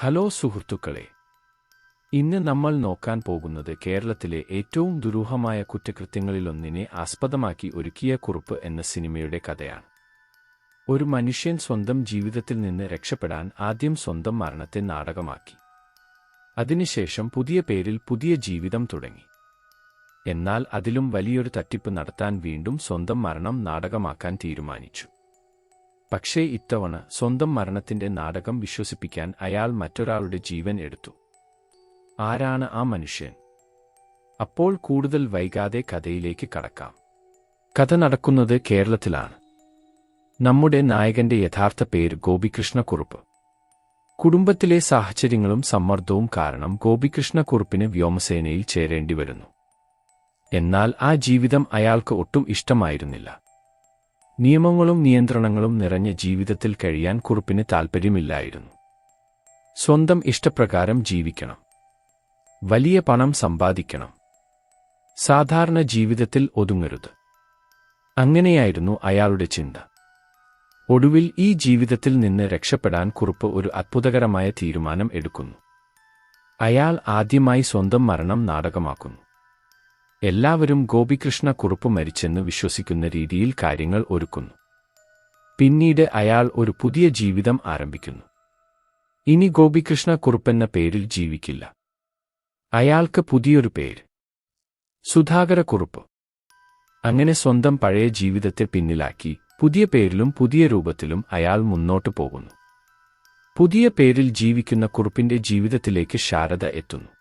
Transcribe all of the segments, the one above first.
Hello സുഹൃത്തുക്കളെ, ഇന്ന് നമ്മൾ നോക്കാൻ പോകുന്നത് കേരളത്തിലെ ഏറ്റവും ദുരൂഹമായ കുറ്റകൃത്യങ്ങളിലൊന്നിനെ ആസ്പദമാക്കി ഒരുക്കിയ കുറുപ്പ് എന്ന സിനിമയുടെ കഥയാണ്. ഒരു മനുഷ്യൻ സ്വന്തം ജീവിതത്തിൽ നിന്ന് രക്ഷപ്പെടാൻ ആദ്യം സ്വന്തം മരണത്തെ നാടകമാക്കി. അതിനുശേഷം പുതിയ പേരിൽ പുതിയ ജീവിതം തുടങ്ങി. എന്നാൽ അതിലും വലിയൊരു തട്ടിപ്പ് നടത്താൻ വീണ്ടും സ്വന്തം മരണം നാടകമാക്കാൻ തീരുമാനിച്ചു. പക്ഷേ ഇത്തവണ സ്വന്തം മരണത്തിന്റെ നാടകം വിശ്വസിപ്പിക്കാൻ അയാൾ മറ്റൊരാളുടെ ജീവൻ എടുത്തു. ആരാണ് ആ മനുഷ്യൻ? അപ്പോൾ കൂടുതൽ വൈകാതെ കഥയിലേക്ക് കടക്കാം. കഥ നടക്കുന്നത് കേരളത്തിലാണ്. നമ്മുടെ നായകന്റെ യഥാർത്ഥ പേര് ഗോപികൃഷ്ണക്കുറുപ്പ്. കുടുംബത്തിലെ സാഹചര്യങ്ങളും സമ്മർദ്ദവും കാരണം ഗോപികൃഷ്ണക്കുറുപ്പിന് വ്യോമസേനയിൽ ചേരേണ്ടി വരുന്നു. എന്നാൽ ആ ജീവിതം അയാൾക്ക് ഒട്ടും ഇഷ്ടമായിരുന്നില്ല. നിയമങ്ങളും നിയന്ത്രണങ്ങളും നിറഞ്ഞ ജീവിതത്തിൽ കഴിയാൻ കുറുപ്പിന് താൽപ്പര്യമില്ലായിരുന്നു. സ്വന്തം ഇഷ്ടപ്രകാരം ജീവിക്കണം, വലിയ പണം സമ്പാദിക്കണം, സാധാരണ ജീവിതത്തിൽ ഒതുങ്ങരുത്. അങ്ങനെയായിരുന്നു അയാളുടെ ചിന്ത. ഒടുവിൽ ഈ ജീവിതത്തിൽ നിന്ന് രക്ഷപ്പെടാൻ കുറുപ്പ് ഒരു അത്ഭുതകരമായ തീരുമാനം എടുക്കുന്നു. അയാൾ ആദ്യമായി സ്വന്തം മരണം നാടകമാക്കുന്നു. എല്ലാവരും ഗോപികൃഷ്ണക്കുറുപ്പ് മരിച്ചെന്ന് വിശ്വസിക്കുന്ന രീതിയിൽ കാര്യങ്ങൾ ഒരുക്കുന്നു. പിന്നീട് അയാൾ ഒരു പുതിയ ജീവിതം ആരംഭിക്കുന്നു. ഇനി ഗോപികൃഷ്ണക്കുറുപ്പെന്ന പേരിൽ ജീവിക്കില്ല. അയാൾക്ക് പുതിയൊരു പേര്, സുധാകരക്കുറുപ്പ്. അങ്ങനെ സ്വന്തം പഴയ ജീവിതത്തെ പിന്നിലാക്കി പുതിയ പേരിലും പുതിയ രൂപത്തിലും അയാൾ മുന്നോട്ടു പോകുന്നു. പുതിയ പേരിൽ ജീവിക്കുന്ന കുറുപ്പിന്റെ ജീവിതത്തിലേക്ക് ശാരദ എത്തുന്നു.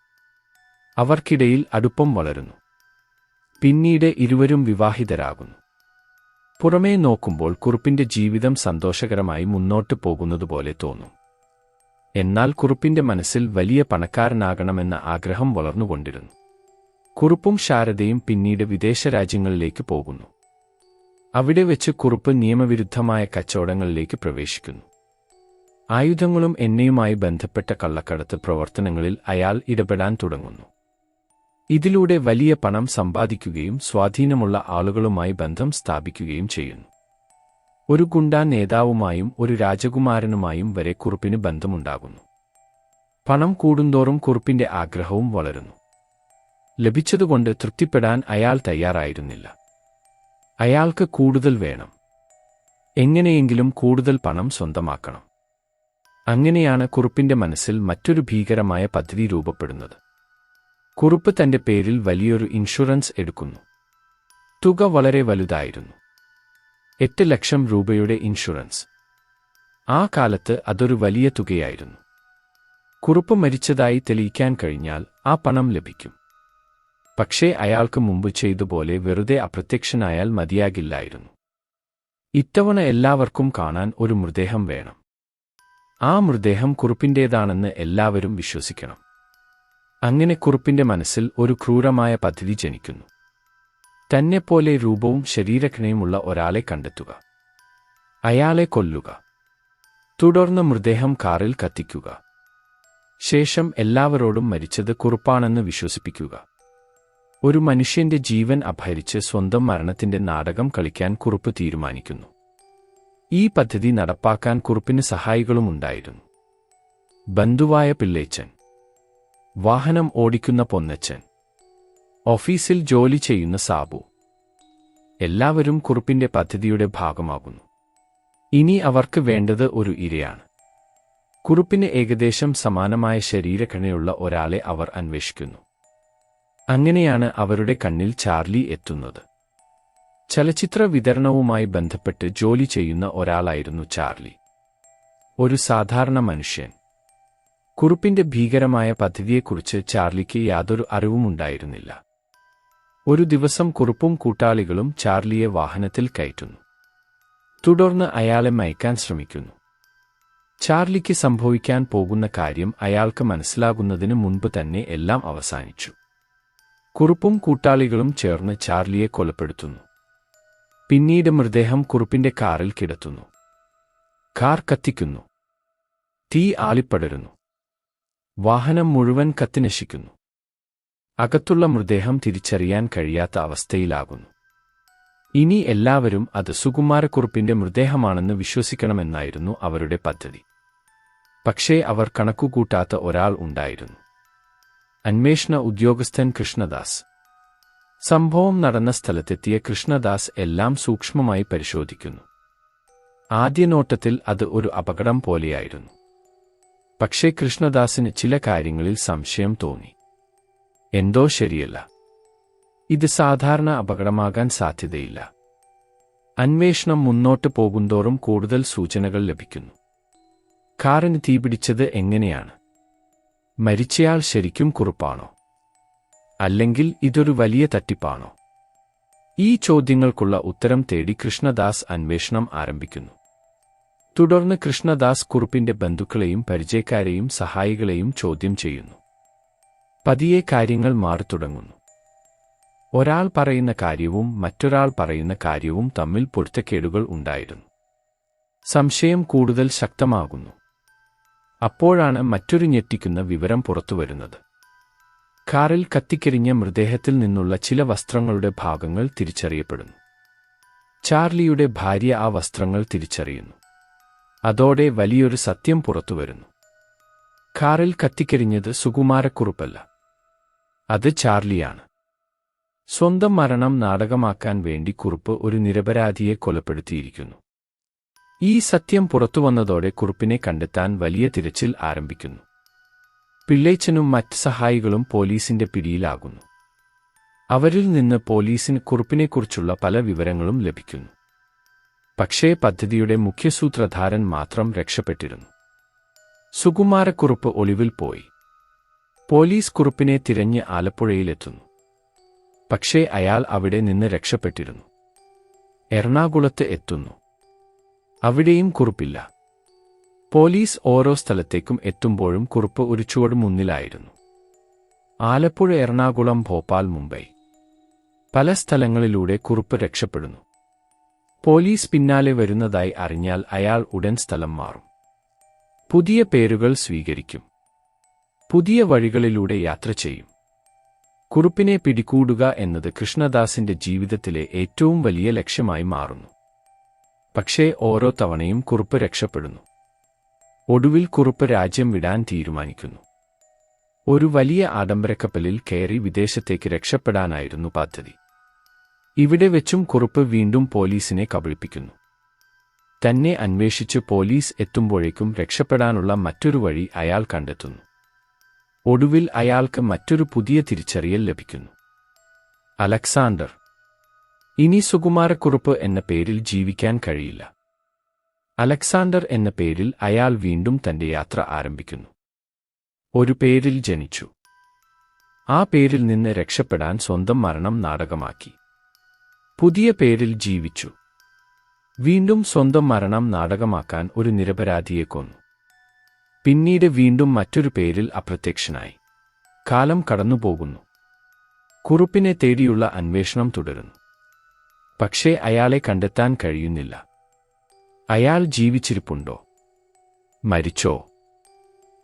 അവർക്കിടയിൽ അടുപ്പം വളരുന്നു. പിന്നീട് ഇരുവരും വിവാഹിതരാകുന്നു. പുറമേ നോക്കുമ്പോൾ കുറുപ്പിന്റെ ജീവിതം സന്തോഷകരമായി മുന്നോട്ടു പോകുന്നതുപോലെ തോന്നും. എന്നാൽ കുറുപ്പിന്റെ മനസ്സിൽ വലിയ പണക്കാരനാകണമെന്ന ആഗ്രഹം വളർന്നുകൊണ്ടിരുന്നു. കുറുപ്പും ശാരദയും പിന്നീട് വിദേശ രാജ്യങ്ങളിലേക്ക് പോകുന്നു. അവിടെ വെച്ച് കുറുപ്പ് നിയമവിരുദ്ധമായ കച്ചവടങ്ങളിലേക്ക് പ്രവേശിക്കുന്നു. ആയുധങ്ങളും എണ്ണയുമായി ബന്ധപ്പെട്ട കള്ളക്കടത്ത് പ്രവർത്തനങ്ങളിൽ അയാൾ ഇടപെടാൻ തുടങ്ങുന്നു. ഇതിലൂടെ വലിയ പണം സമ്പാദിക്കുകയും സ്വാധീനമുള്ള ആളുകളുമായി ബന്ധം സ്ഥാപിക്കുകയും ചെയ്യുന്നു. ഒരു ഗുണ്ടാ നേതാവുമായും ഒരു രാജകുമാരനുമായും വരെ കുറുപ്പിന് ബന്ധമുണ്ടാകുന്നു. പണം കൂടുന്തോറും കുറുപ്പിന്റെ ആഗ്രഹവും വളരുന്നു. ലഭിച്ചതുകൊണ്ട് തൃപ്തിപ്പെടാൻ അയാൾ തയ്യാറായിരുന്നില്ല. അയാൾക്ക് കൂടുതൽ വേണം. എങ്ങനെയെങ്കിലും കൂടുതൽ പണം സ്വന്തമാക്കണം. അങ്ങനെയാണ് കുറുപ്പിന്റെ മനസ്സിൽ മറ്റൊരു ഭീകരമായ പദ്ധതി രൂപപ്പെടുന്നത്. കുറുപ്പ് തന്റെ പേരിൽ വലിയൊരു ഇൻഷുറൻസ് എടുക്കുന്നു. തുക വളരെ വലുതായിരുന്നു. 8 ലക്ഷം രൂപയുടെ ഇൻഷുറൻസ്. ആ കാലത്ത് അതൊരു വലിയ തുകയായിരുന്നു. കുറുപ്പ് മരിച്ചതായി തെളിയിക്കാൻ കഴിഞ്ഞാൽ ആ പണം ലഭിക്കും. പക്ഷേ അയാൾക്ക് മുമ്പ് ചെയ്തുപോലെ വെറുതെ അപ്രത്യക്ഷനായാൽ മതിയാകില്ലായിരുന്നു. ഇത്തവണ എല്ലാവർക്കും കാണാൻ ഒരു മൃതദേഹം വേണം. ആ മൃതദേഹം കുറുപ്പിന്റേതാണെന്ന് എല്ലാവരും വിശ്വസിക്കണം. അങ്ങനെ കുറുപ്പിന്റെ മനസ്സിൽ ഒരു ക്രൂരമായ പദ്ധതി ജനിക്കുന്നു. തന്നെപ്പോലെ രൂപവും ശരീരഘടനയുമുള്ള ഒരാളെ കണ്ടെത്തുക, അയാളെ കൊല്ലുക, തുടർന്ന് മൃതദേഹം കാറിൽ കത്തിക്കുക, ശേഷം എല്ലാവരോടും മരിച്ചത് കുറുപ്പാണെന്ന് വിശ്വസിപ്പിക്കുക. ഒരു മനുഷ്യന്റെ ജീവൻ അപഹരിച്ച് സ്വന്തം മരണത്തിന്റെ നാടകം കളിക്കാൻ കുറുപ്പ് തീരുമാനിക്കുന്നു. ഈ പദ്ധതി നടപ്പാക്കാൻ കുറുപ്പിന് സഹായികളുമുണ്ടായിരുന്നു. ബന്ധുവായ പിള്ളേച്ചൻ, വാഹനം ഓടിക്കുന്ന പൊന്നച്ചൻ, ഓഫീസിൽ ജോലി ചെയ്യുന്ന സാബു, എല്ലാവരും കുറുപ്പിന്റെ പദ്ധതിയുടെ ഭാഗമാകുന്നു. ഇനി അവർക്ക് വേണ്ടത് ഒരു ഇരയാണ്. കുറുപ്പിന് ഏകദേശം സമാനമായ ശരീരഘടനയുള്ള ഒരാളെ അവർ അന്വേഷിക്കുന്നു. അങ്ങനെയാണ് അവരുടെ കണ്ണിൽ ചാർലി എത്തുന്നത്. ചലച്ചിത്ര വിതരണവുമായി ബന്ധപ്പെട്ട് ജോലി ചെയ്യുന്ന ഒരാളായിരുന്നു ചാർലി. ഒരു സാധാരണ മനുഷ്യൻ. കുറുപ്പിന്റെ ഭീകരമായ പദ്ധതിയെക്കുറിച്ച് ചാർലിക്ക് യാതൊരു അറിവുമുണ്ടായിരുന്നില്ല. ഒരു ദിവസം കുറുപ്പും കൂട്ടാളികളും ചാർലിയെ വാഹനത്തിൽ കയറ്റുന്നു. തുടർന്ന് അയാളെ മയക്കാൻ ശ്രമിക്കുന്നു. ചാർലിക്ക് സംഭവിക്കാൻ പോകുന്ന കാര്യം അയാൾക്ക് മനസ്സിലാകുന്നതിന് മുൻപ് തന്നെ എല്ലാം അവസാനിച്ചു. കുറുപ്പും കൂട്ടാളികളും ചേർന്ന് ചാർലിയെ കൊലപ്പെടുത്തുന്നു. പിന്നീട് മൃതദേഹം കുറുപ്പിന്റെ കാറിൽ കിടത്തുന്നു. കാർ കത്തിക്കുന്നു. തീ ആളിപ്പടരുന്നു. വാഹനം മുഴുവൻ കത്തിനശിക്കുന്നു. അകത്തുള്ള മൃതദേഹം തിരിച്ചറിയാൻ കഴിയാത്ത അവസ്ഥയിലാകുന്നു. ഇനി എല്ലാവരും അത് സുകുമാരക്കുറുപ്പിന്റെ മൃതദേഹമാണെന്ന് വിശ്വസിക്കണമെന്നായിരുന്നു അവരുടെ പദ്ധതി. പക്ഷേ അവർ കണക്കുകൂട്ടാത്ത ഒരാൾ ഉണ്ടായിരുന്നു. അന്വേഷണ ഉദ്യോഗസ്ഥൻ കൃഷ്ണദാസ്. സംഭവം നടന്ന സ്ഥലത്തെത്തിയ കൃഷ്ണദാസ് എല്ലാം സൂക്ഷ്മമായി പരിശോധിക്കുന്നു. ആദ്യ നോട്ടത്തിൽ അത് ഒരു അപകടം പോലെയായിരുന്നു. പക്ഷേ കൃഷ്ണദാസിന് ചില കാര്യങ്ങളിൽ സംശയം തോന്നി. എന്തോ ശരിയല്ല. ഇത് സാധാരണ അപകടമാകാൻ സാധ്യതയില്ല. അന്വേഷണം മുന്നോട്ട് പോകുന്തോറും കൂടുതൽ സൂചനകൾ ലഭിക്കുന്നു. കാറിന് തീപിടിച്ചത് എങ്ങനെയാണ്? മരിച്ചയാൾ ശരിക്കും കുറുപ്പാണോ? അല്ലെങ്കിൽ ഇതൊരു വലിയ തട്ടിപ്പാണോ? ഈ ചോദ്യങ്ങൾക്കുള്ള ഉത്തരം തേടി കൃഷ്ണദാസ് അന്വേഷണം ആരംഭിക്കുന്നു. തുടർന്ന് കൃഷ്ണദാസ് കുറുപ്പിന്റെ ബന്ധുക്കളെയും പരിചയക്കാരെയും സഹായികളെയും ചോദ്യം ചെയ്യുന്നു. പതിയെ കാര്യങ്ങൾ മാറിത്തുടങ്ങുന്നു. ഒരാൾ പറയുന്ന കാര്യവും മറ്റൊരാൾ പറയുന്ന കാര്യവും തമ്മിൽ പൊരുത്തക്കേടുകൾ ഉണ്ടായിരുന്നു. സംശയം കൂടുതൽ ശക്തമാകുന്നു. അപ്പോഴാണ് മറ്റൊരു ഞെട്ടിക്കുന്ന വിവരം പുറത്തുവരുന്നത്. കാറിൽ കത്തിക്കരിഞ്ഞ മൃതദേഹത്തിൽ നിന്നുള്ള ചില വസ്ത്രങ്ങളുടെ ഭാഗങ്ങൾ തിരിച്ചറിയപ്പെടുന്നു. ചാർലിയുടെ ഭാര്യ ആ വസ്ത്രങ്ങൾ തിരിച്ചറിയുന്നു. അതോടെ വലിയൊരു സത്യം പുറത്തുവരുന്നു. കാറിൽ കത്തിക്കരിഞ്ഞത് സുകുമാരക്കുറുപ്പല്ല, അത് ചാർലിയാണ്. സ്വന്തം മരണം നാടകമാക്കാൻ വേണ്ടി കുറുപ്പ് ഒരു നിരപരാധിയെ കൊലപ്പെടുത്തിയിരിക്കുന്നു. ഈ സത്യം പുറത്തുവന്നതോടെ കുറുപ്പിനെ കണ്ടെത്താൻ വലിയ തിരച്ചിൽ ആരംഭിക്കുന്നു. പിള്ളേച്ചനും മറ്റ് സഹായികളും പോലീസിന്റെ പിടിയിലാകുന്നു. അവരിൽ നിന്ന് പോലീസിന് കുറുപ്പിനെക്കുറിച്ചുള്ള പല വിവരങ്ങളും ലഭിക്കുന്നു. പക്ഷേ പദ്ധതിയുടെ മുഖ്യസൂത്രധാരൻ മാത്രം രക്ഷപ്പെട്ടിരുന്നു. സുകുമാരക്കുറുപ്പ് ഒളിവിൽ പോയി. പോലീസ് കുറുപ്പിനെ തിരഞ്ഞ് ആലപ്പുഴയിലെത്തുന്നു. പക്ഷേ അയാൾ അവിടെ നിന്ന് രക്ഷപ്പെട്ടിരുന്നു. എറണാകുളത്ത് എത്തുന്നു. അവിടെയും കുറുപ്പില്ല. പോലീസ് ഓരോ സ്ഥലത്തേക്കും എത്തുമ്പോഴും കുറുപ്പ് ഒരു ചുവട് മുന്നിലായിരുന്നു. ആലപ്പുഴ, എറണാകുളം, ഭോപ്പാൽ, മുംബൈ, പല സ്ഥലങ്ങളിലൂടെ കുറുപ്പ് രക്ഷപ്പെടുന്നു. പോലീസ് പിന്നാലെ വരുന്നതായി അറിഞ്ഞാൽ അയാൾ ഉടൻ സ്ഥലം മാറും. പുതിയ പേരുകൾ സ്വീകരിക്കും. പുതിയ വഴികളിലൂടെ യാത്ര ചെയ്യും. കുറുപ്പിനെ പിടികൂടുക എന്നത് കൃഷ്ണദാസിന്റെ ജീവിതത്തിലെ ഏറ്റവും വലിയ ലക്ഷ്യമായി മാറുന്നു. പക്ഷേ ഓരോ തവണയും കുറുപ്പ് രക്ഷപ്പെടുന്നു. ഒടുവിൽ കുറുപ്പ് രാജ്യം വിടാൻ തീരുമാനിക്കുന്നു. ഒരു വലിയ ആഡംബരക്കപ്പലിൽ കയറി വിദേശത്തേക്ക് രക്ഷപ്പെടാനായിരുന്നു പദ്ധതി. ഇവിടെ വെച്ചും കുറുപ്പ് വീണ്ടും പോലീസിനെ കബളിപ്പിക്കുന്നു. തന്നെ അന്വേഷിച്ച് പോലീസ് എത്തുമ്പോഴേക്കും രക്ഷപ്പെടാനുള്ള മറ്റൊരു വഴി അയാൾ കണ്ടെത്തുന്നു. ഒടുവിൽ അയാൾക്ക് മറ്റൊരു പുതിയ തിരിച്ചറിയൽ ലഭിക്കുന്നു. അലക്സാണ്ടർ. ഇനി സുകുമാരക്കുറുപ്പ് എന്ന പേരിൽ ജീവിക്കാൻ കഴിയില്ല. അലക്സാണ്ടർ എന്ന പേരിൽ അയാൾ വീണ്ടും തന്റെ യാത്ര ആരംഭിക്കുന്നു. ഒരു പേരിൽ ജനിച്ചു. ആ പേരിൽ നിന്ന് രക്ഷപ്പെടാൻ സ്വന്തം മരണം നാടകമാക്കി. പുതിയ പേരിൽ ജീവിച്ചു. വീണ്ടും സ്വന്തം മരണം നാടകമാക്കാൻ ഒരു നിരപരാധിയെ കൊന്നു. പിന്നീട് വീണ്ടും മറ്റൊരു പേരിൽ അപ്രത്യക്ഷനായി. കാലം കടന്നുപോകുന്നു. കുറുപ്പിനെ തേടിയുള്ള അന്വേഷണം തുടരുന്നു. പക്ഷേ അയാളെ കണ്ടെത്താൻ കഴിയുന്നില്ല. അയാൾ ജീവിച്ചിരിപ്പുണ്ടോ? മരിച്ചോ?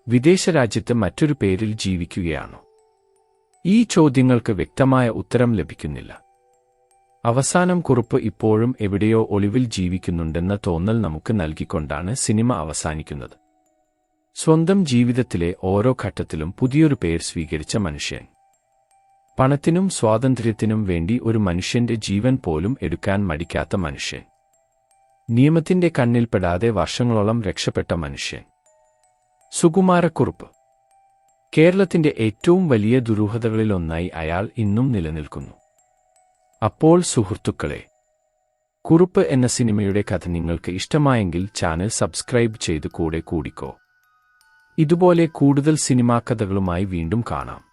വിദേശ രാജ്യത്ത് മറ്റൊരു പേരിൽ ജീവിക്കുകയാണോ? ഈ ചോദ്യങ്ങൾക്ക് വ്യക്തമായ ഉത്തരം ലഭിക്കുന്നില്ല. അവസാനം കുറുപ്പ് ഇപ്പോഴും എവിടെയോ ഒളിവിൽ ജീവിക്കുന്നുണ്ടെന്ന തോന്നൽ നമുക്ക് നൽകിക്കൊണ്ടാണ് സിനിമ അവസാനിക്കുന്നത്. സ്വന്തം ജീവിതത്തിലെ ഓരോ ഘട്ടത്തിലും പുതിയൊരു പേർ സ്വീകരിച്ച മനുഷ്യൻ. പണത്തിനും സ്വാതന്ത്ര്യത്തിനും വേണ്ടി ഒരു മനുഷ്യന്റെ ജീവൻ പോലും എടുക്കാൻ മടിക്കാത്ത മനുഷ്യൻ. നിയമത്തിന്റെ കണ്ണിൽപ്പെടാതെ വർഷങ്ങളോളം രക്ഷപ്പെട്ട മനുഷ്യൻ. സുകുമാരക്കുറുപ്പ്. കേരളത്തിന്റെ ഏറ്റവും വലിയ ദുരൂഹതകളിലൊന്നായി അയാൾ ഇന്നും നിലനിൽക്കുന്നു. അപ്പോൾ സുഹൃത്തുക്കളെ, കുറുപ്പ് എന്ന സിനിമയുടെ കഥ നിങ്ങൾക്ക് ഇഷ്ടമായെങ്കിൽ ചാനൽ സബ്സ്ക്രൈബ് ചെയ്ത് കൂടെ കൂടിക്കോ. ഇതുപോലെ കൂടുതൽ സിനിമാ കഥകളുമായി വീണ്ടും കാണാം.